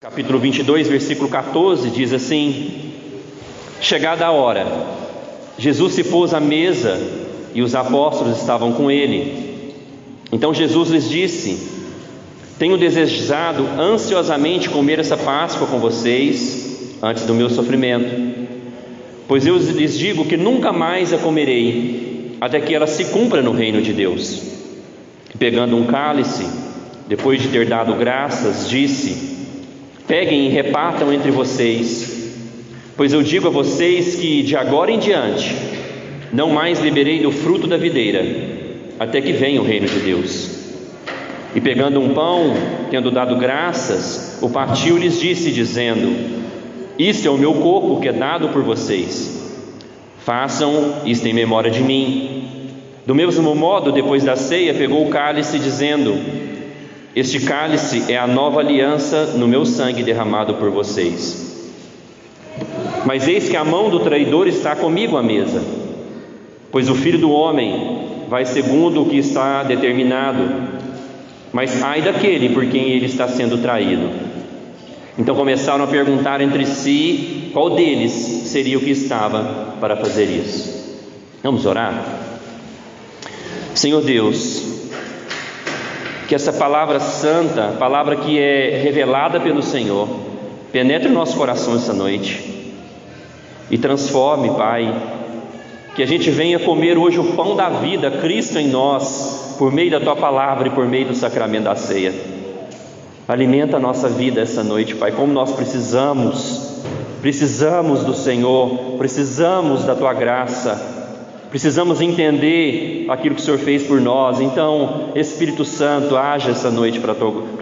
Capítulo 22, versículo 14, diz assim: Chegada a hora, Jesus se pôs à mesa e os apóstolos estavam com ele. Então Jesus lhes disse: Tenho desejado ansiosamente comer essa Páscoa com vocês antes do meu sofrimento, pois eu lhes digo que nunca mais a comerei, até que ela se cumpra no reino de Deus. E pegando um cálice, depois de ter dado graças, disse: Peguem e repartam entre vocês, pois eu digo a vocês que de agora em diante não mais beberei do fruto da videira, até que venha o reino de Deus. E pegando um pão, tendo dado graças, o partiu e lhes disse, dizendo: Isto é o meu corpo que é dado por vocês. Façam isto em memória de mim. Do mesmo modo, depois da ceia, pegou o cálice, dizendo: Este cálice é a nova aliança no meu sangue derramado por vocês. Mas eis que a mão do traidor está comigo à mesa, pois o Filho do Homem vai segundo o que está determinado, mas ai daquele por quem ele está sendo traído. Então começaram a perguntar entre si qual deles seria o que estava para fazer isso. Vamos orar? Senhor Deus, que essa palavra santa, palavra que é revelada pelo Senhor, penetre o nosso coração essa noite e transforme, Pai, que a gente venha comer hoje o pão da vida, Cristo em nós, por meio da Tua palavra e por meio do sacramento da ceia. Alimenta a nossa vida essa noite, Pai, como nós precisamos do Senhor, precisamos da Tua graça, precisamos entender aquilo que o Senhor fez por nós. Então, Espírito Santo, haja essa noite para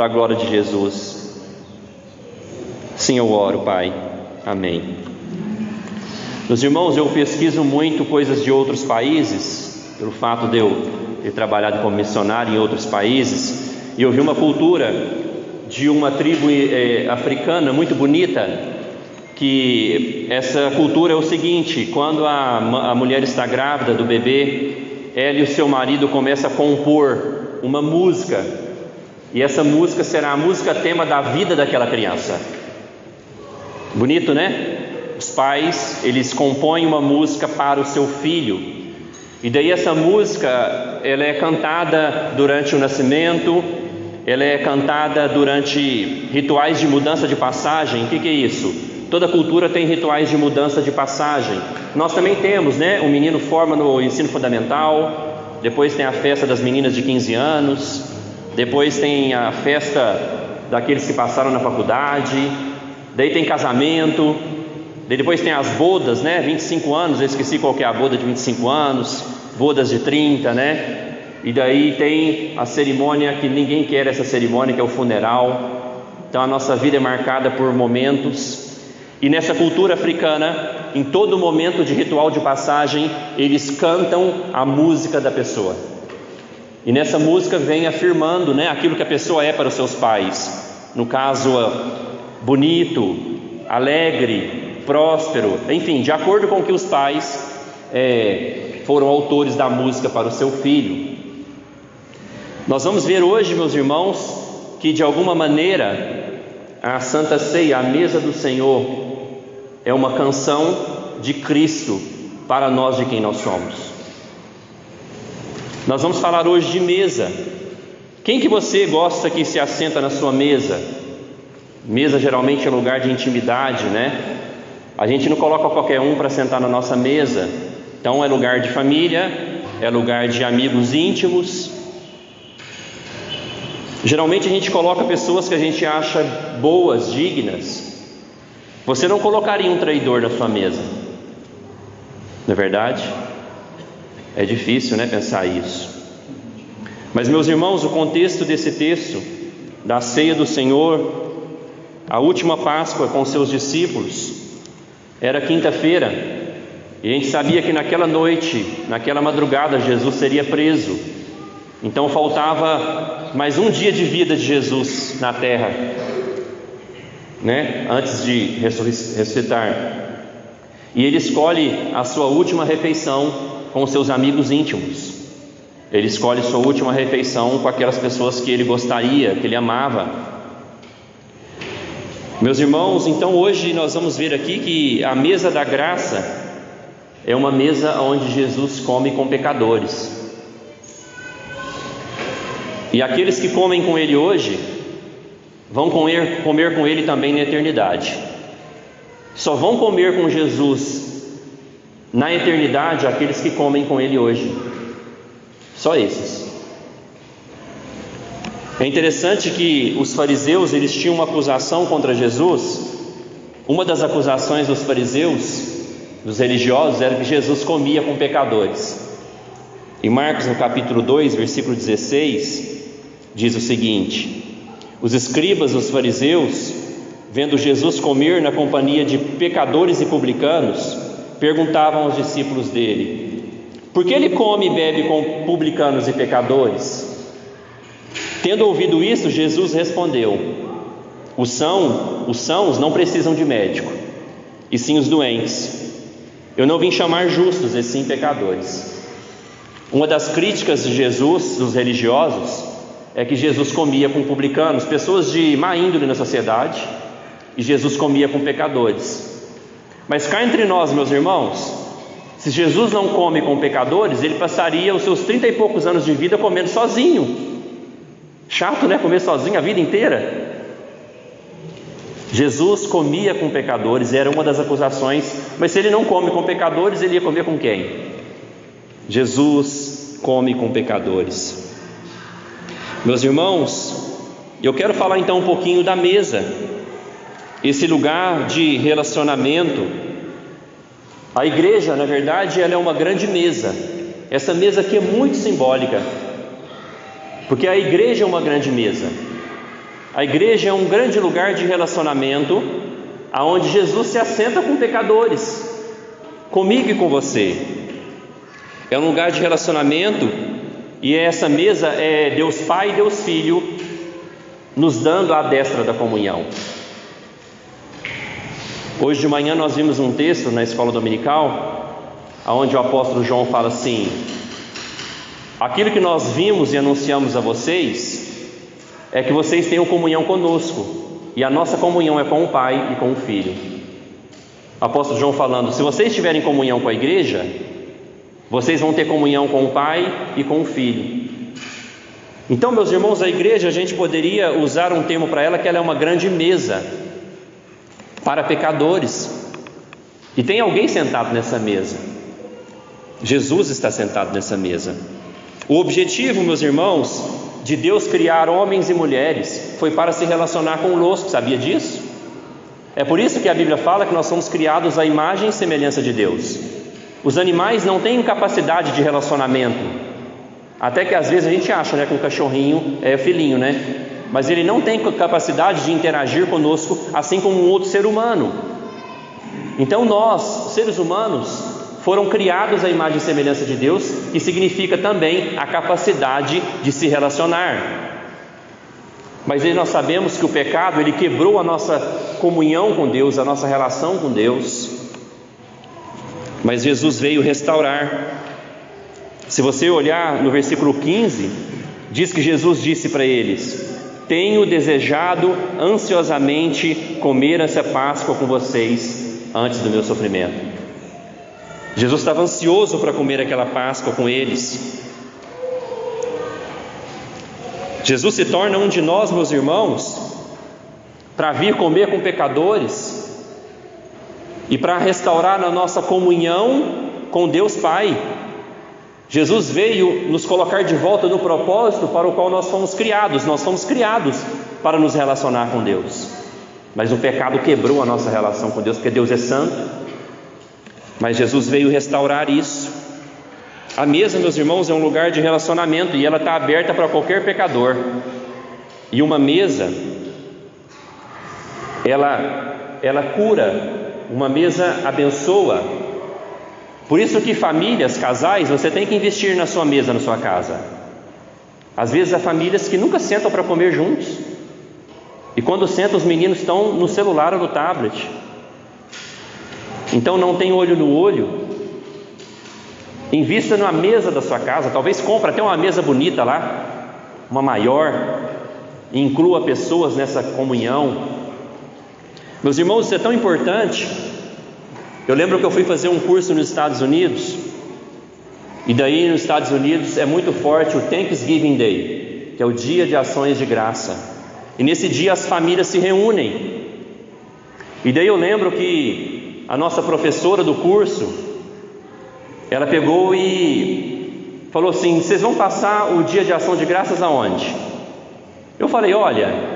a glória de Jesus. Sim, eu oro, Pai. Amém. Meus irmãos, eu pesquiso muito coisas de outros países, pelo fato de eu ter trabalhado como missionário em outros países, e eu vi uma cultura de uma tribo africana muito bonita, que essa cultura é o seguinte: quando a mulher está grávida do bebê, ela e o seu marido começam a compor uma música, e essa música será a música tema da vida daquela criança. Bonito, né? Os pais, eles compõem uma música para o seu filho, e daí essa música, ela é cantada durante o nascimento, ela é cantada durante rituais de mudança de passagem. O que é isso? Toda cultura tem rituais de mudança de passagem. Nós também temos, né? O menino forma no ensino fundamental, depois tem a festa das meninas de 15 anos, depois tem a festa daqueles que passaram na faculdade, daí tem casamento, daí depois tem as bodas, né? 25 anos, eu esqueci qual que é a boda de 25 anos, bodas de 30, né? E daí tem a cerimônia que ninguém quer, essa cerimônia, que é o funeral. Então a nossa vida é marcada por momentos, e nessa cultura africana, em todo momento de ritual de passagem, eles cantam a música da pessoa, e nessa música vem afirmando, né, aquilo que a pessoa é para os seus pais. No caso, bonito, alegre, próspero, enfim, de acordo com o que os pais foram autores da música para o seu filho. Nós vamos ver hoje, meus irmãos, que de alguma maneira a Santa Ceia, a mesa do Senhor, é uma canção de Cristo para nós, de quem nós somos. Nós vamos falar hoje de mesa. Quem que você gosta que se assenta na sua mesa? Mesa geralmente é lugar de intimidade, né? A gente não coloca qualquer um para sentar na nossa mesa. Então é lugar de família, é lugar de amigos íntimos. Geralmente a gente coloca pessoas que a gente acha boas, dignas. Você não colocaria um traidor na sua mesa, não é verdade? É difícil, né, pensar isso. Mas, meus irmãos, o contexto desse texto, da ceia do Senhor, a última Páscoa com seus discípulos, era quinta-feira, e a gente sabia que naquela noite, naquela madrugada, Jesus seria preso. Então faltava mais um dia de vida de Jesus na terra, né? Antes de ressuscitar. E ele escolhe a sua última refeição com os seus amigos íntimos. Ele escolhe sua última refeição com aquelas pessoas que ele gostaria, que ele amava. Meus irmãos, então hoje nós vamos ver aqui que a mesa da graça é uma mesa onde Jesus come com pecadores. E aqueles que comem com Ele hoje vão comer com Ele também na eternidade. Só vão comer com Jesus na eternidade aqueles que comem com Ele hoje. Só esses. É interessante que os fariseus, eles tinham uma acusação contra Jesus. Uma das acusações dos fariseus, dos religiosos, era que Jesus comia com pecadores. Em Marcos, no capítulo 2, versículo 16, diz o seguinte: os escribas, os fariseus, vendo Jesus comer na companhia de pecadores e publicanos, perguntavam aos discípulos dele: por que ele come e bebe com publicanos e pecadores? Tendo ouvido isso, Jesus respondeu: os sãos não precisam de médico, e sim os doentes. Eu não vim chamar justos, e sim pecadores. Uma das críticas de Jesus, dos religiosos, é que Jesus comia com publicanos, pessoas de má índole na sociedade, e Jesus comia com pecadores. Mas cá entre nós, meus irmãos, se Jesus não come com pecadores, ele passaria os seus 30 e poucos anos de vida comendo sozinho. Chato, né? Comer sozinho a vida inteira. Jesus comia com pecadores, era uma das acusações. Mas se ele não come com pecadores, ele ia comer com quem? Jesus come com pecadores. Meus irmãos, eu quero falar então um pouquinho da mesa, esse lugar de relacionamento. A igreja, na verdade, ela é uma grande mesa. Essa mesa aqui é muito simbólica, porque a igreja é uma grande mesa. A igreja é um grande lugar de relacionamento, aonde Jesus se assenta com pecadores, comigo e com você. É um lugar de relacionamento, e essa mesa é Deus Pai e Deus Filho nos dando a destra da comunhão. Hoje de manhã nós vimos um texto na escola dominical, onde o apóstolo João fala assim: aquilo que nós vimos e anunciamos a vocês é que vocês tenham comunhão conosco, e a nossa comunhão é com o Pai e com o Filho. O apóstolo João falando: se vocês tiverem comunhão com a igreja, vocês vão ter comunhão com o Pai e com o Filho. Então, meus irmãos, a igreja, a gente poderia usar um termo para ela, que ela é uma grande mesa para pecadores. E tem alguém sentado nessa mesa. Jesus está sentado nessa mesa. O objetivo, meus irmãos, de Deus criar homens e mulheres foi para se relacionar conosco, sabia disso? É por isso que a Bíblia fala que nós somos criados à imagem e semelhança de Deus. Os animais não têm capacidade de relacionamento, até que às vezes a gente acha, né, que um cachorrinho é filhinho, né? Mas ele não tem capacidade de interagir conosco, assim como um outro ser humano. Então nós, seres humanos, foram criados à imagem e semelhança de Deus, que significa também a capacidade de se relacionar. Mas aí nós sabemos que o pecado, ele quebrou a nossa comunhão com Deus, a nossa relação com Deus. Mas Jesus veio restaurar. Se você olhar no versículo 15, diz que Jesus disse para eles: tenho desejado ansiosamente comer essa Páscoa com vocês antes do meu sofrimento. Jesus estava ansioso para comer aquela Páscoa com eles. Jesus se torna um de nós, meus irmãos, para vir comer com pecadores e para restaurar a nossa comunhão com Deus Pai. Jesus veio nos colocar de volta no propósito para o qual nós fomos criados. Nós fomos criados para nos relacionar com Deus, mas o pecado quebrou a nossa relação com Deus, porque Deus é santo. Mas Jesus veio restaurar isso. A mesa, meus irmãos, é um lugar de relacionamento, e ela está aberta para qualquer pecador. E uma mesa, ela cura, uma mesa abençoa. Por isso que famílias, casais, você tem que investir na sua mesa, na sua casa. Às vezes há famílias que nunca sentam para comer juntos, e quando sentam, os meninos estão no celular ou no tablet. Então não tem olho no olho. Invista na mesa da sua casa. Talvez compre até uma mesa bonita lá, uma maior, e inclua pessoas nessa comunhão. Meus irmãos, isso é tão importante. Eu lembro que eu fui fazer um curso nos Estados Unidos, e daí nos Estados Unidos é muito forte o Thanksgiving Day, que é o dia de ações de graça. E nesse dia as famílias se reúnem. E daí eu lembro que a nossa professora do curso, ela pegou e falou assim: vocês vão passar o dia de ação de graças aonde? Eu falei: olha,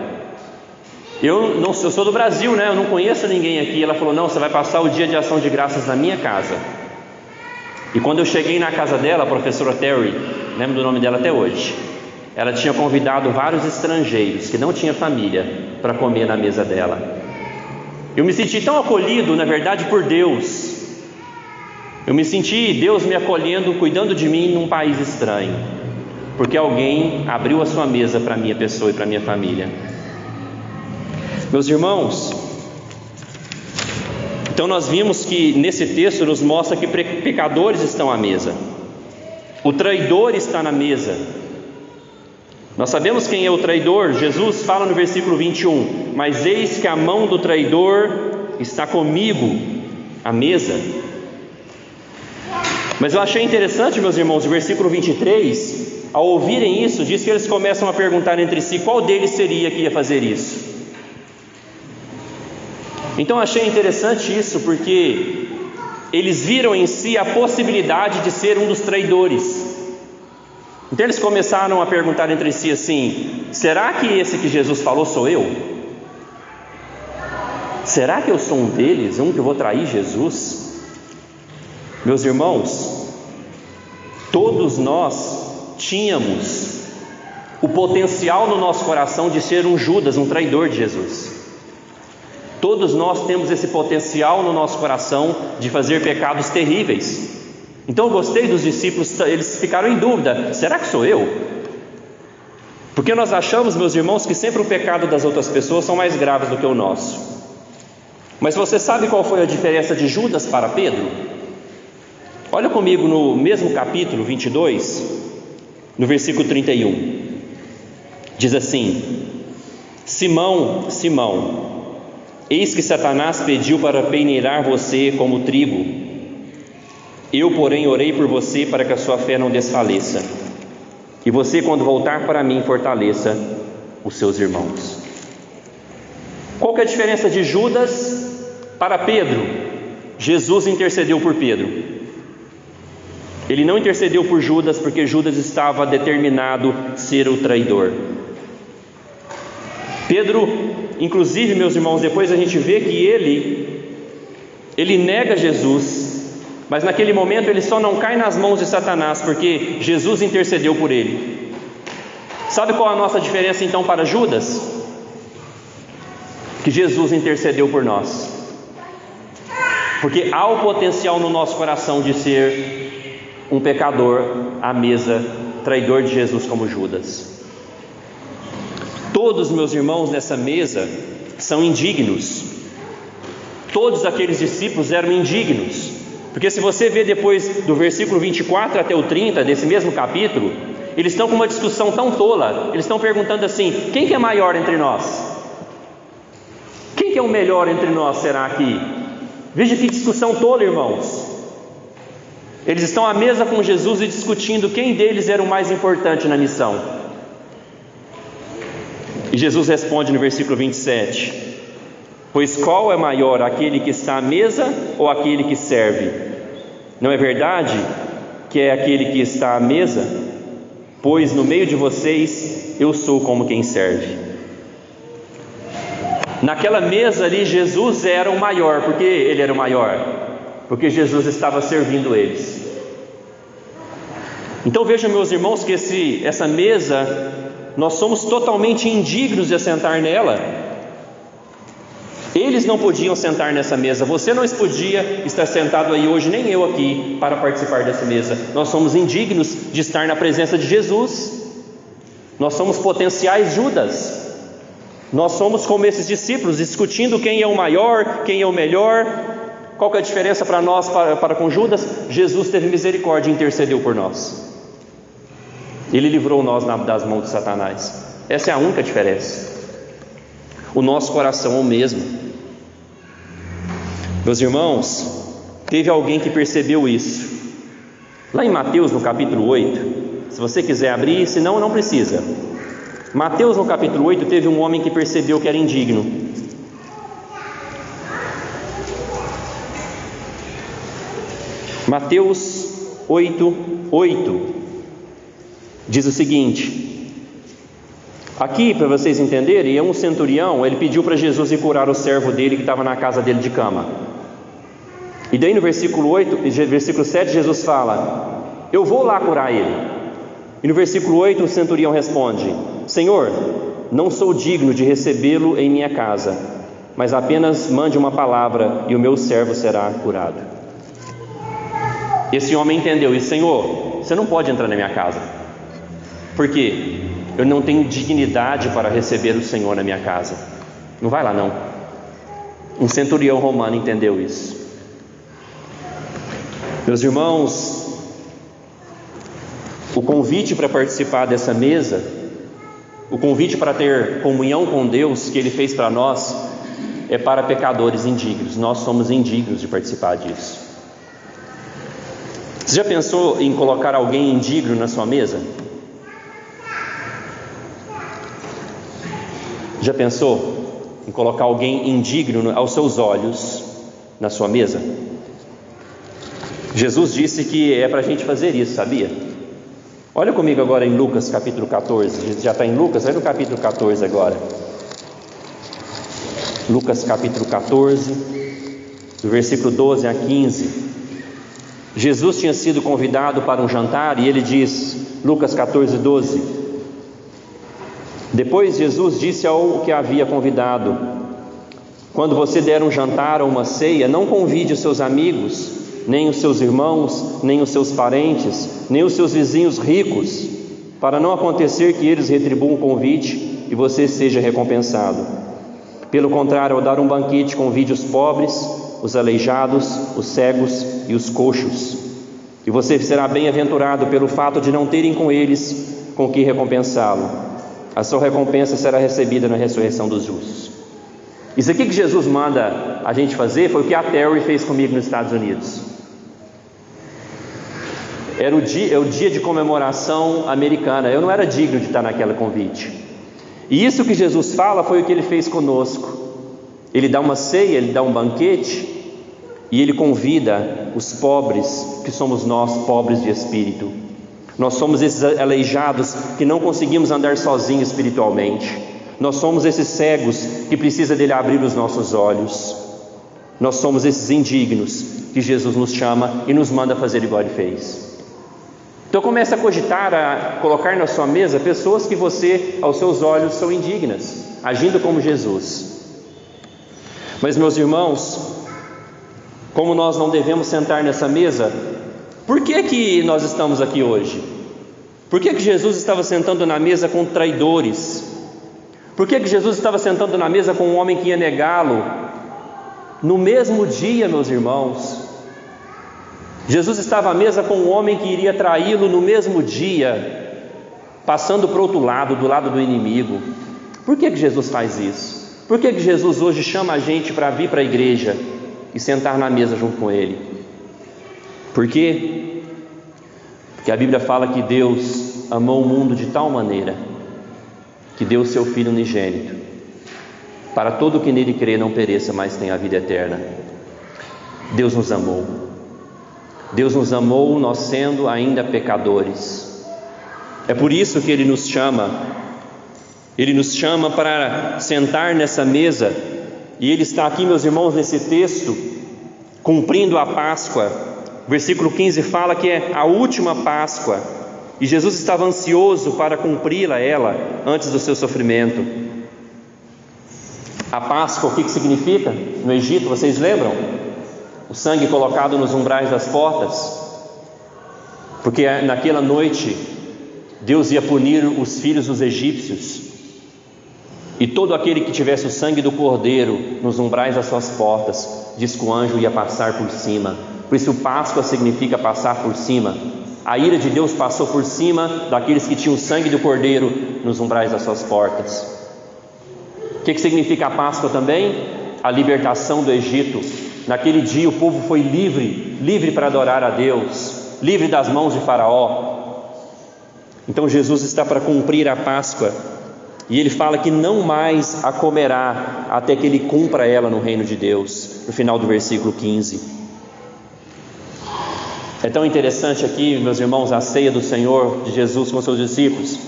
eu sou do Brasil, né? Eu não conheço ninguém aqui. Ela falou: não, você vai passar o dia de ação de graças na minha casa. E quando eu cheguei na casa dela, a professora Terry, lembro do nome dela até hoje, ela tinha convidado vários estrangeiros que não tinham família para comer na mesa dela. Eu me senti tão acolhido, na verdade, por Deus. Eu me senti Deus me acolhendo, cuidando de mim num país estranho, porque alguém abriu a sua mesa para a minha pessoa e para a minha família. Meus irmãos, então nós vimos que nesse texto nos mostra que pecadores estão à mesa. O traidor está na mesa. Nós sabemos quem é o traidor. Jesus fala no versículo 21: mas eis que a mão do traidor está comigo à mesa. Mas eu achei interessante, meus irmãos, o versículo 23, ao ouvirem isso, diz que eles começam a perguntar entre si qual deles seria que ia fazer isso. Então achei interessante isso, porque eles viram em si a possibilidade de ser um dos traidores. Então eles começaram a perguntar entre si assim: será que esse que Jesus falou sou eu? Será que eu sou um deles, um que vou trair Jesus? Meus irmãos, todos nós tínhamos o potencial no nosso coração de ser um Judas, um traidor de Jesus. Todos nós temos esse potencial no nosso coração de fazer pecados terríveis. Então eu gostei dos discípulos, eles ficaram em dúvida: será que sou eu? Porque nós achamos, meus irmãos, que sempre o pecado das outras pessoas são mais graves do que o nosso. Mas você sabe qual foi a diferença de Judas para Pedro? Olha comigo no mesmo capítulo 22, no versículo 31. Diz assim: Simão, Simão, eis que Satanás pediu para peneirar você como trigo. Eu, porém, orei por você para que a sua fé não desfaleça, e você, quando voltar para mim, fortaleça os seus irmãos. Qual que é a diferença de Judas para Pedro? Jesus intercedeu por Pedro. Ele não intercedeu por Judas, porque Judas estava determinado a ser o traidor. Pedro, inclusive, meus irmãos, depois a gente vê que ele nega Jesus, mas naquele momento ele só não cai nas mãos de Satanás, porque Jesus intercedeu por ele. Sabe qual a nossa diferença então para Judas? Que Jesus intercedeu por nós, porque há o potencial no nosso coração de ser um pecador à mesa, traidor de Jesus como Judas. Todos, meus irmãos, nessa mesa são indignos. Todos aqueles discípulos eram indignos, porque se você ver depois do versículo 24 até o 30 desse mesmo capítulo, eles estão com uma discussão tão tola. Eles estão perguntando assim: quem que é maior entre nós? Quem que é o melhor entre nós será aqui? Veja que discussão tola, irmãos. Eles estão à mesa com Jesus e discutindo quem deles era o mais importante na missão. E Jesus responde no versículo 27: pois qual é maior, aquele que está à mesa ou aquele que serve? Não é verdade que é aquele que está à mesa? Pois no meio de vocês eu sou como quem serve. Naquela mesa ali, Jesus era o maior. Por que ele era o maior? Porque Jesus estava servindo eles. Então vejam, meus irmãos, que essa mesa, nós somos totalmente indignos de assentar nela. Eles não podiam sentar nessa mesa. Você não podia estar sentado aí hoje, nem eu aqui, para participar dessa mesa. Nós somos indignos de estar na presença de Jesus. Nós somos potenciais Judas. Nós somos como esses discípulos, discutindo quem é o maior, quem é o melhor. Qual que é a diferença para nós, para com Judas? Jesus teve misericórdia e intercedeu por nós. Ele livrou nós das mãos de Satanás. Essa é a única diferença. O nosso coração é o mesmo. Meus irmãos, teve alguém que percebeu isso. Lá em Mateus, no capítulo 8, se você quiser abrir, senão não precisa. Mateus, no capítulo 8, teve um homem que percebeu que era indigno. Mateus 8:8 diz o seguinte: aqui, para vocês entenderem, um centurião, ele pediu para Jesus ir curar o servo dele que estava na casa dele de cama. E daí no versículo 7, Jesus fala: eu vou lá curar ele. E no versículo 8 o centurião responde: Senhor, não sou digno de recebê-lo em minha casa, mas apenas mande uma palavra e o meu servo será curado. Esse homem entendeu isso: Senhor, você não pode entrar na minha casa, porque eu não tenho dignidade para receber o Senhor na minha casa. Não vai lá não. Um centurião romano entendeu isso. Meus irmãos, o convite para participar dessa mesa, o convite para ter comunhão com Deus que Ele fez para nós, é para pecadores indignos. Nós somos indignos de participar disso. Você já pensou em colocar alguém indigno na sua mesa? Já pensou em colocar alguém indigno aos seus olhos na sua mesa? Jesus disse que é para a gente fazer isso, sabia? Olha comigo agora em Lucas capítulo 14. Já está em Lucas? Vai no capítulo 14 agora. Lucas capítulo 14, do versículo 12 a 15. Jesus tinha sido convidado para um jantar e ele diz, Lucas 14:12: depois Jesus disse ao que havia convidado: quando você der um jantar ou uma ceia, não convide os seus amigos, nem os seus irmãos, nem os seus parentes, nem os seus vizinhos ricos, para não acontecer que eles retribuam o convite e você seja recompensado. Pelo contrário, ao dar um banquete, convide os pobres, os aleijados, os cegos e os coxos, e você será bem-aventurado pelo fato de não terem com eles com que recompensá-lo. A sua recompensa será recebida na ressurreição dos justos. Isso aqui que Jesus manda a gente fazer foi o que a Terry fez comigo nos Estados Unidos. É o dia de comemoração americana. Eu não era digno de estar naquele convite. E isso que Jesus fala foi o que Ele fez conosco. Ele dá uma ceia, Ele dá um banquete, e Ele convida os pobres, que somos nós, pobres de espírito. Nós somos esses aleijados que não conseguimos andar sozinhos espiritualmente. Nós somos esses cegos que precisa dele abrir os nossos olhos. Nós somos esses indignos que Jesus nos chama e nos manda fazer igual Ele fez. Então comece a cogitar, a colocar na sua mesa pessoas que você, aos seus olhos, são indignas, agindo como Jesus. Mas meus irmãos, como nós não devemos sentar nessa mesa, por que nós estamos aqui hoje? Por que Jesus estava sentando na mesa com traidores? Por que Jesus estava sentando na mesa com um homem que ia negá-lo? No mesmo dia, meus irmãos, Jesus estava à mesa com um homem que iria traí-lo no mesmo dia, passando para o outro lado, do lado do inimigo. Por que Jesus faz isso? Por que Jesus hoje chama a gente para vir para a igreja e sentar na mesa junto com Ele? Por quê? Porque a Bíblia fala que Deus amou o mundo de tal maneira que deu o seu Filho unigênito, para todo que nele crê não pereça, mas tenha a vida eterna. Deus nos amou. Deus nos amou, nós sendo ainda pecadores. É por isso que Ele nos chama. Ele nos chama para sentar nessa mesa. E Ele está aqui, meus irmãos, nesse texto, cumprindo a Páscoa. Versículo 15 fala que é a última Páscoa, e Jesus estava ansioso para cumpri-la, ela, antes do seu sofrimento. A Páscoa, o que significa? No Egito, vocês lembram? O sangue colocado nos umbrais das portas, porque naquela noite Deus ia punir os filhos dos egípcios, e todo aquele que tivesse o sangue do cordeiro nos umbrais das suas portas, diz que o anjo ia passar por cima. Por isso Páscoa significa passar por cima. A ira de Deus passou por cima daqueles que tinham o sangue do cordeiro nos umbrais das suas portas. O que significa a Páscoa também? A libertação do Egito. Naquele dia o povo foi livre para adorar a Deus, livre das mãos de Faraó. Então Jesus está para cumprir a Páscoa, e ele fala que não mais a comerá até que ele cumpra ela no reino de Deus, no final do versículo 15. É tão interessante aqui, meus irmãos, a ceia do Senhor, de Jesus com seus discípulos,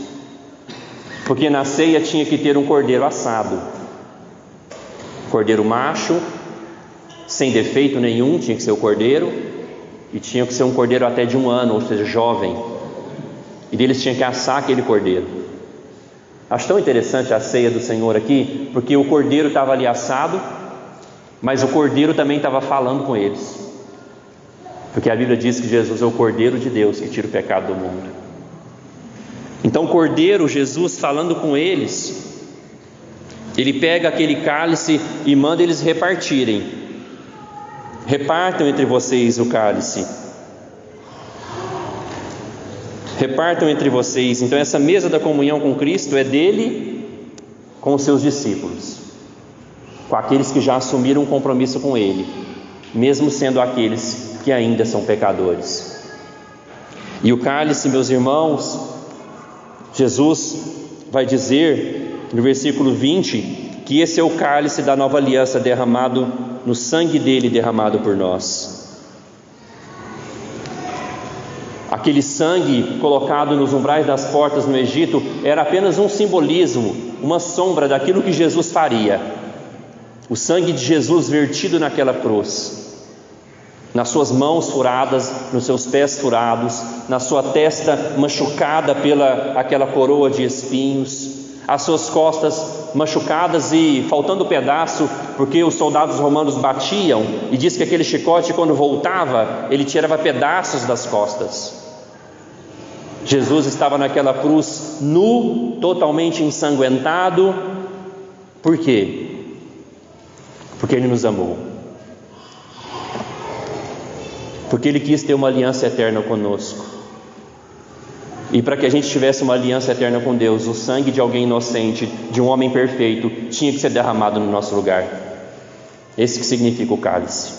porque na ceia tinha que ter um cordeiro assado, cordeiro macho, sem defeito nenhum, tinha que ser o cordeiro, e tinha que ser um cordeiro até de 1 ano, ou seja, jovem, e deles tinha que assar aquele cordeiro. Acho tão interessante a ceia do Senhor aqui, porque o cordeiro estava ali assado, mas o cordeiro também estava falando com eles, porque a Bíblia diz que Jesus é o Cordeiro de Deus que tira o pecado do mundo. Então o cordeiro, Jesus falando com eles, ele pega aquele cálice e manda eles repartirem. Repartam entre vocês o cálice. Repartam entre vocês. Então essa mesa da comunhão com Cristo é dele com os seus discípulos, com aqueles que já assumiram um compromisso com ele, mesmo sendo aqueles que ainda são pecadores. E o cálice, meus irmãos, Jesus vai dizer no versículo 20 que esse é o cálice da nova aliança derramado no sangue dele, derramado por nós. Aquele sangue colocado nos umbrais das portas no Egito era apenas um simbolismo, uma sombra daquilo que Jesus faria. O sangue de Jesus vertido naquela cruz, nas suas mãos furadas, nos seus pés furados, na sua testa machucada pela aquela coroa de espinhos, as suas costas machucadas e faltando pedaço, porque os soldados romanos batiam, e diz que aquele chicote, quando voltava, ele tirava pedaços das costas. Jesus estava naquela cruz nu, totalmente ensanguentado. Por quê? Porque ele nos amou, porque ele quis ter uma aliança eterna conosco. E para que a gente tivesse uma aliança eterna com Deus, o sangue de alguém inocente, de um homem perfeito, tinha que ser derramado no nosso lugar. Esse que significa o cálice.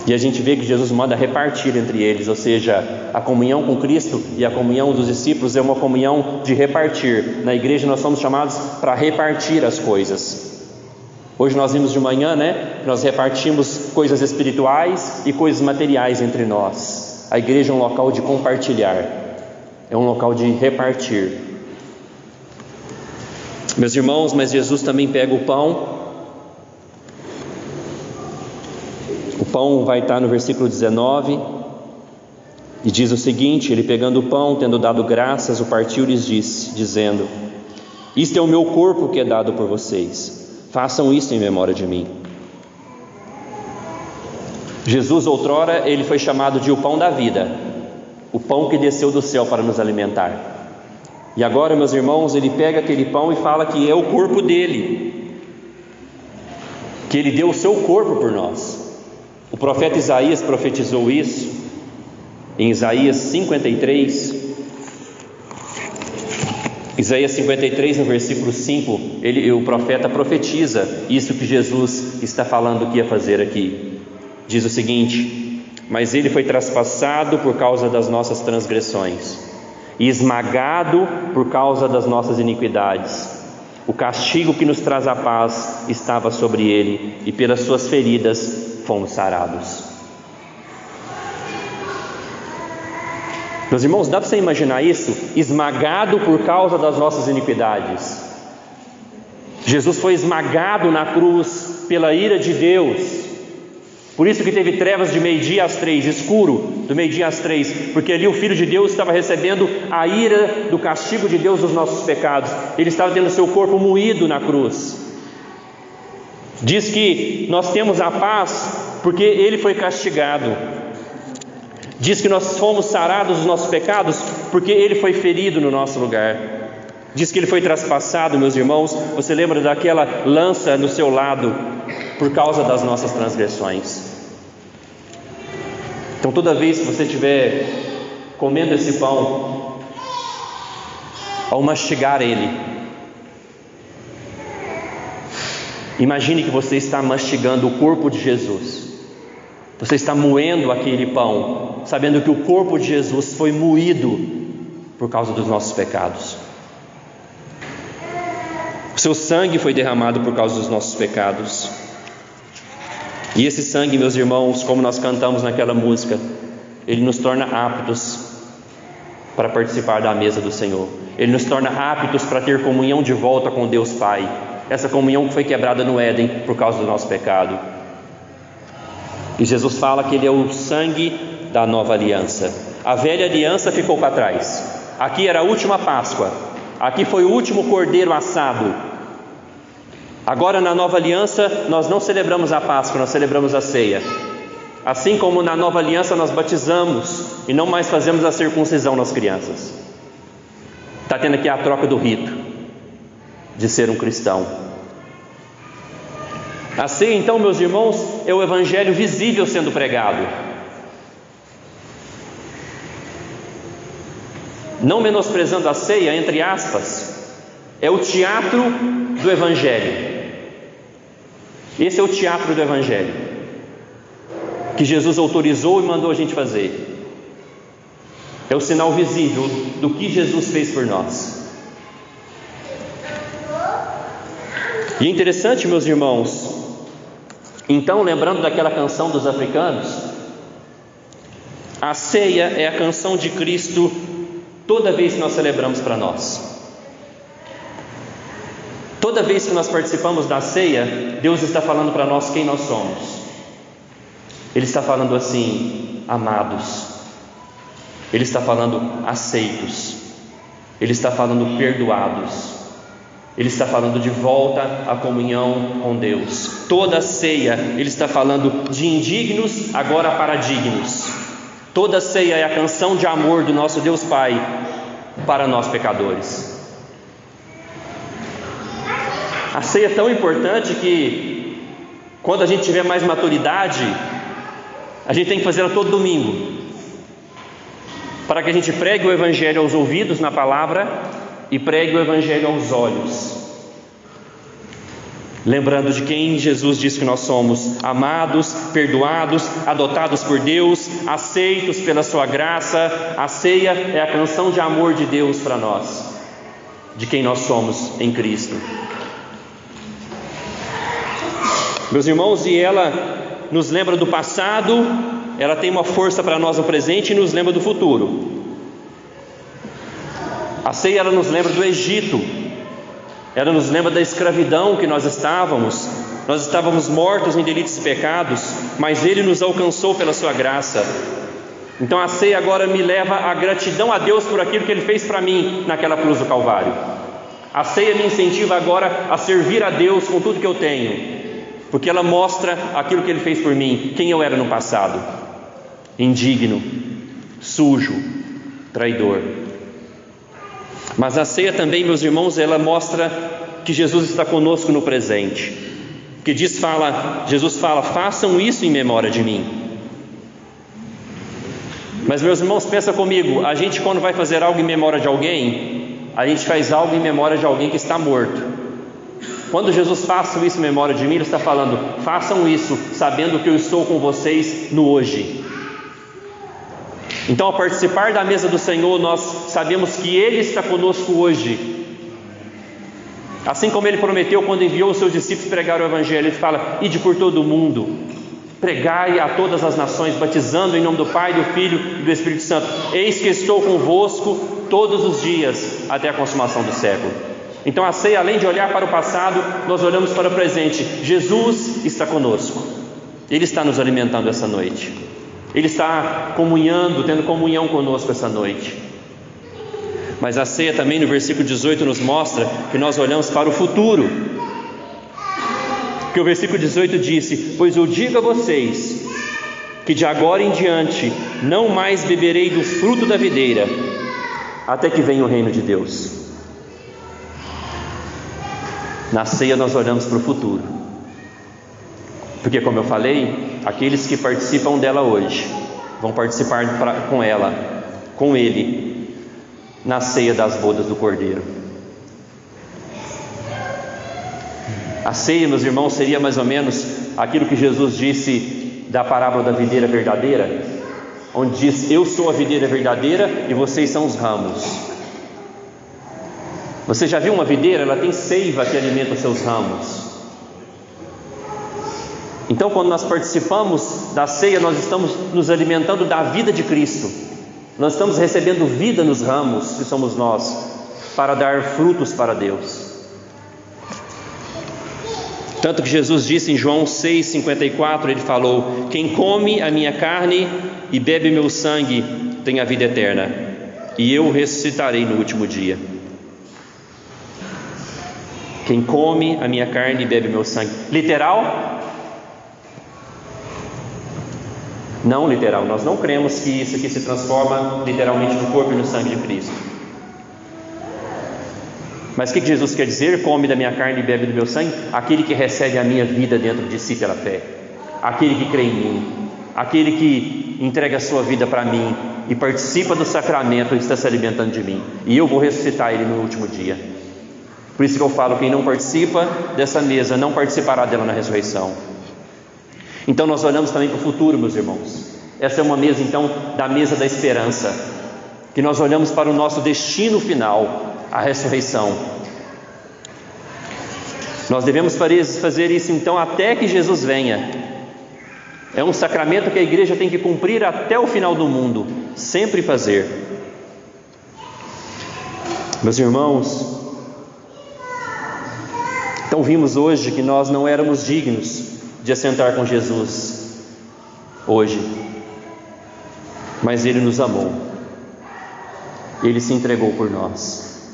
E a gente vê que Jesus manda repartir entre eles, ou seja, a comunhão com Cristo e a comunhão dos discípulos é uma comunhão de repartir. Na igreja nós somos chamados para repartir as coisas. Hoje nós vimos de manhã, nós repartimos coisas espirituais e coisas materiais entre nós. A igreja é um local de compartilhar, é um local de repartir. Meus irmãos, mas Jesus também pega o pão. O pão vai estar no versículo 19 e diz o seguinte: ele pegando o pão, tendo dado graças, o partiu e lhes disse, dizendo: isto é o meu corpo que é dado por vocês, façam isto em memória de mim. Jesus outrora ele foi chamado de o pão da vida, o pão que desceu do céu para nos alimentar. E agora, meus irmãos, ele pega aquele pão e fala que é o corpo dele, que ele deu o seu corpo por nós. O profeta Isaías profetizou isso em Isaías 53. Isaías 53, no versículo 5, o profeta profetiza isso que Jesus está falando que ia fazer aqui. Diz o seguinte: mas ele foi traspassado por causa das nossas transgressões e esmagado por causa das nossas iniquidades. O castigo que nos traz a paz estava sobre ele, e pelas suas feridas fomos sarados. Meus irmãos, dá para você imaginar isso? Esmagado por causa das nossas iniquidades. Jesus foi esmagado na cruz pela ira de Deus. Por isso que teve trevas de meio-dia às 3, escuro do meio-dia às 3, porque ali o Filho de Deus estava recebendo a ira do castigo de Deus dos nossos pecados. Ele estava tendo seu corpo moído na cruz. Diz que nós temos a paz porque ele foi castigado. Diz que nós fomos sarados dos nossos pecados porque ele foi ferido no nosso lugar. Diz que ele foi traspassado, meus irmãos. Você lembra daquela lança no seu lado por causa das nossas transgressões? Então toda vez que você estiver comendo esse pão, ao mastigar ele, Imagine que você está mastigando o corpo de Jesus. Você está moendo aquele pão, sabendo que o corpo de Jesus foi moído por causa dos nossos pecados. O seu sangue foi derramado por causa dos nossos pecados. E esse sangue, meus irmãos, como nós cantamos naquela música, ele nos torna aptos para participar da mesa do Senhor. Ele nos torna aptos para ter comunhão de volta com Deus Pai. Essa comunhão que foi quebrada no Éden por causa do nosso pecado. E Jesus fala que Ele é o sangue da nova aliança. A velha aliança ficou para trás. Aqui era a última Páscoa. Aqui foi o último cordeiro assado. Agora na nova aliança nós não celebramos a Páscoa, nós celebramos a ceia. Assim como na nova aliança nós batizamos e não mais fazemos a circuncisão nas crianças. Está tendo aqui a troca do rito de ser um cristão. A ceia, então, meus irmãos, é o evangelho visível sendo pregado. Não menosprezando a ceia, entre aspas, é o teatro do evangelho. Esse é o teatro do evangelho que Jesus autorizou e mandou a gente fazer. É o sinal visível do que Jesus fez por nós. E é interessante, meus irmãos, então, lembrando daquela canção dos africanos, a ceia é a canção de Cristo toda vez que nós celebramos para nós. Toda vez que nós participamos da ceia, Deus está falando para nós quem nós somos. Ele está falando assim: amados. Ele está falando aceitos. Ele está falando perdoados. Ele está falando de volta à comunhão com Deus. Toda a ceia, Ele está falando de indignos agora para dignos. Toda a ceia é a canção de amor do nosso Deus Pai para nós pecadores. A ceia é tão importante que quando a gente tiver mais maturidade, a gente tem que fazer ela todo domingo, para que a gente pregue o evangelho aos ouvidos na palavra e pregue o evangelho aos olhos, lembrando de quem Jesus diz que nós somos: amados, perdoados, adotados por Deus, aceitos pela sua graça. A ceia é a canção de amor de Deus para nós, de quem nós somos em Cristo. Meus irmãos, e ela nos lembra do passado, ela tem uma força para nós no presente e nos lembra do futuro. A ceia, ela nos lembra do Egito, ela nos lembra da escravidão que nós estávamos mortos em delitos e pecados, mas Ele nos alcançou pela sua graça. Então a ceia agora me leva à gratidão a Deus por aquilo que Ele fez para mim naquela cruz do Calvário. A ceia me incentiva agora a servir a Deus com tudo que eu tenho, porque ela mostra aquilo que Ele fez por mim, quem eu era no passado: indigno, sujo, traidor. Mas a ceia também, meus irmãos, ela mostra que Jesus está conosco no presente. Que Jesus fala: façam isso em memória de mim. Mas, meus irmãos, pensa comigo, a gente quando vai fazer algo em memória de alguém, a gente faz algo em memória de alguém que está morto. Quando Jesus faça isso em memória de mim, Ele está falando: façam isso sabendo que eu estou com vocês no hoje. Então, ao participar da mesa do Senhor, nós sabemos que Ele está conosco hoje. Assim como Ele prometeu quando enviou os seus discípulos pregar o Evangelho. Ele fala: ide por todo o mundo, pregai a todas as nações, batizando em nome do Pai, do Filho e do Espírito Santo. Eis que estou convosco todos os dias, até a consumação do século. Então a ceia, além de olhar para o passado, nós olhamos para o presente. Jesus está conosco. Ele está nos alimentando essa noite. Ele está tendo comunhão conosco essa noite. Mas a ceia também, no versículo 18, nos mostra que nós olhamos para o futuro. Que o versículo 18 disse: pois eu digo a vocês que de agora em diante não mais beberei do fruto da videira, até que venha o reino de Deus. Na ceia nós olhamos para o futuro, porque, como eu falei, aqueles que participam dela hoje vão participar com Ele, na ceia das bodas do Cordeiro. A ceia, meus irmãos, seria mais ou menos aquilo que Jesus disse da parábola da videira verdadeira, onde diz: eu sou a videira verdadeira e vocês são os ramos. Você já viu uma videira? Ela tem seiva que alimenta os seus ramos. Então, quando nós participamos da ceia, nós estamos nos alimentando da vida de Cristo. Nós estamos recebendo vida nos ramos, que somos nós, para dar frutos para Deus. Tanto que Jesus disse em João 6,54, Ele falou: quem come a minha carne e bebe meu sangue tem a vida eterna, e eu ressuscitarei no último dia. Quem come a minha carne e bebe meu sangue. Literal? Não literal. Nós não cremos que isso aqui se transforma literalmente no corpo e no sangue de Cristo. Mas o que Jesus quer dizer? Come da minha carne e bebe do meu sangue? Aquele que recebe a minha vida dentro de si pela fé, aquele que crê em mim, aquele que entrega a sua vida para mim e participa do sacramento e está se alimentando de mim, e eu vou ressuscitar ele no último dia. Por isso que eu falo: quem não participa dessa mesa não participará dela na ressurreição. Então nós olhamos também para o futuro, meus irmãos. Essa é uma mesa, então, da mesa da esperança, que nós olhamos para o nosso destino final, a ressurreição. Nós devemos fazer isso então até que Jesus venha. É um sacramento que a igreja tem que cumprir até o final do mundo, sempre fazer. Meus irmãos, então vimos hoje que nós não éramos dignos de assentar com Jesus hoje, mas Ele nos amou, Ele se entregou por nós,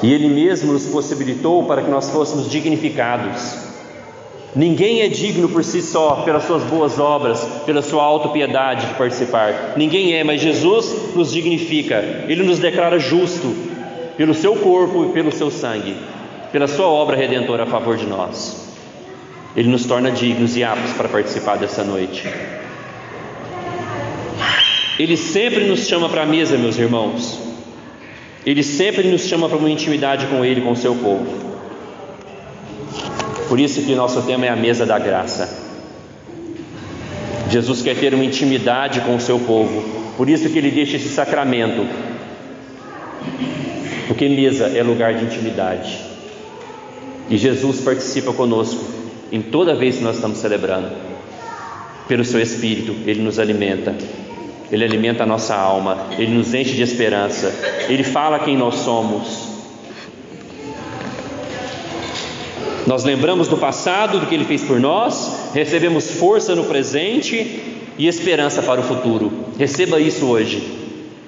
e Ele mesmo nos possibilitou para que nós fôssemos dignificados. Ninguém é digno por si só, pelas suas boas obras, pela sua autopiedade de participar. Ninguém é, mas Jesus nos dignifica. Ele nos declara justo pelo seu corpo e pelo seu sangue, pela sua obra redentora a favor de nós. Ele nos torna dignos e aptos para participar dessa noite. Ele sempre nos chama para a mesa, meus irmãos. Ele sempre nos chama para uma intimidade com Ele, com o seu povo. Por isso que nosso tema é a mesa da graça. Jesus quer ter uma intimidade com o seu povo. Por isso que Ele deixa esse sacramento. Porque mesa é lugar de intimidade. E Jesus participa conosco em toda vez que nós estamos celebrando. Pelo seu Espírito, Ele nos alimenta. Ele alimenta a nossa alma. Ele nos enche de esperança. Ele fala quem nós somos. Nós lembramos do passado, do que Ele fez por nós, recebemos força no presente e esperança para o futuro. Receba isso hoje.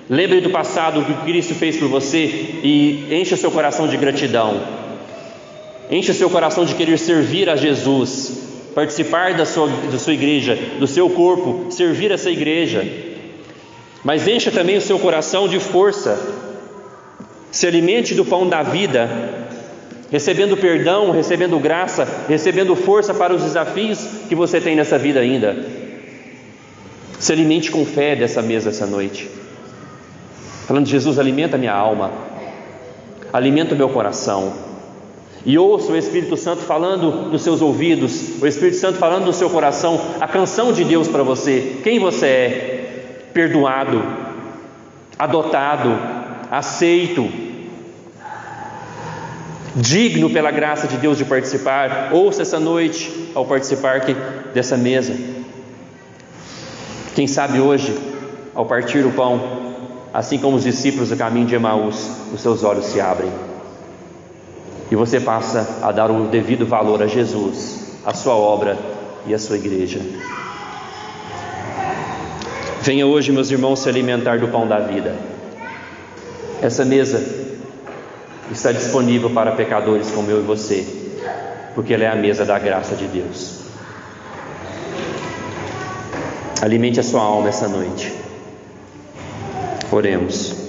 Lembre do passado, do que Cristo fez por você, e encha seu coração de gratidão. Encha seu coração de querer servir a Jesus, participar da sua igreja, do seu corpo, servir essa igreja. Mas encha também o seu coração de força. Se alimente do pão da vida, recebendo perdão, recebendo graça, recebendo força para os desafios que você tem nessa vida ainda. Se alimente com fé dessa mesa essa noite, falando: Jesus, alimenta a minha alma, alimenta o meu coração. E ouça o Espírito Santo falando nos seus ouvidos, o Espírito Santo falando no seu coração, a canção de Deus para você. Quem você é: perdoado, adotado, aceito, digno pela graça de Deus de participar. Ouça essa noite ao participar dessa mesa. Quem sabe hoje, ao partir o pão, assim como os discípulos do caminho de Emaús, os seus olhos se abrem e você passa a dar o devido valor a Jesus, a sua obra e a sua igreja. Venha hoje, meus irmãos, se alimentar do pão da vida. Essa mesa está disponível para pecadores como eu e você, porque ela é a mesa da graça de Deus. Alimente a sua alma essa noite. Oremos.